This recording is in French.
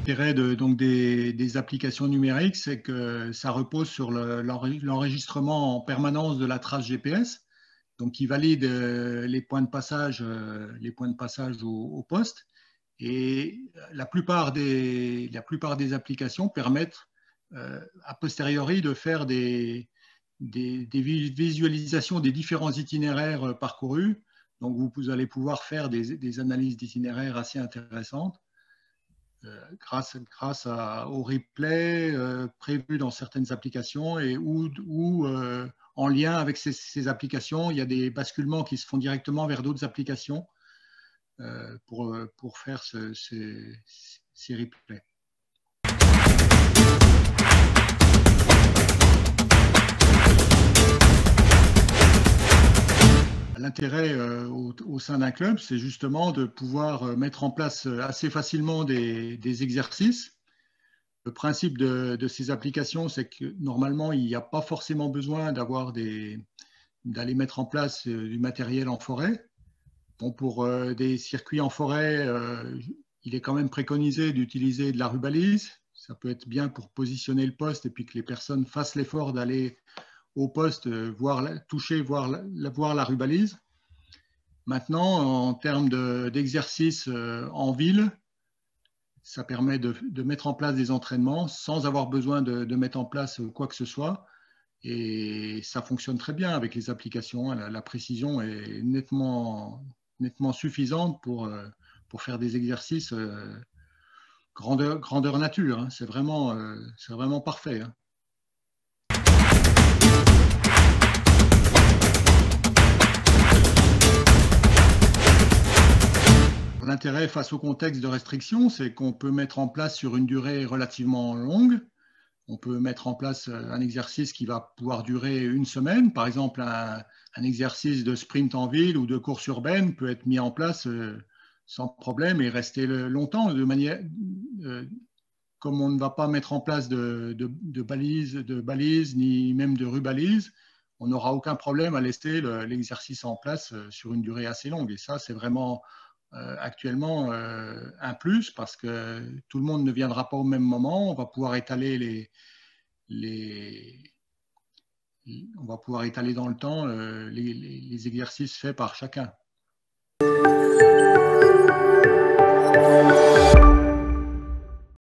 L'intérêt des applications numériques, c'est que ça repose sur l'enregistrement en permanence de la trace GPS, donc qui valide les points de passage, au poste. Et la plupart des applications permettent a posteriori de faire des visualisations des différents itinéraires parcourus. Donc vous allez pouvoir faire des analyses d'itinéraires assez intéressantes. Grâce au replay prévu dans certaines applications et où en lien avec ces applications, il y a des basculements qui se font directement vers d'autres applications pour faire ces replays. L'intérêt au sein d'un club, c'est justement de pouvoir mettre en place assez facilement des exercices. Le principe de ces applications, c'est que normalement, il n'y a pas forcément besoin d'aller mettre en place du matériel en forêt. Bon, pour des circuits en forêt, il est quand même préconisé d'utiliser de la rubalise. Ça peut être bien pour positionner le poste et puis que les personnes fassent l'effort d'aller au poste, toucher, voir la rubalise. Maintenant, en termes d'exercice en ville, ça permet de mettre en place des entraînements sans avoir besoin de mettre en place quoi que ce soit. Et ça fonctionne très bien avec les applications. La précision est nettement suffisante pour faire des exercices grandeur nature. Hein. C'est vraiment parfait. Hein. L'intérêt face au contexte de restriction, c'est qu'on peut mettre en place sur une durée relativement longue. On peut mettre en place un exercice qui va pouvoir durer une semaine. Par exemple, un exercice de sprint en ville ou de course urbaine peut être mis en place sans problème et rester longtemps. Comme on ne va pas mettre en place de balises, ni même de rubalise, on n'aura aucun problème à laisser l'exercice en place sur une durée assez longue. Et ça, c'est vraiment actuellement un plus parce que tout le monde ne viendra pas au même moment. On va pouvoir étaler on va pouvoir étaler dans le temps les exercices faits par chacun.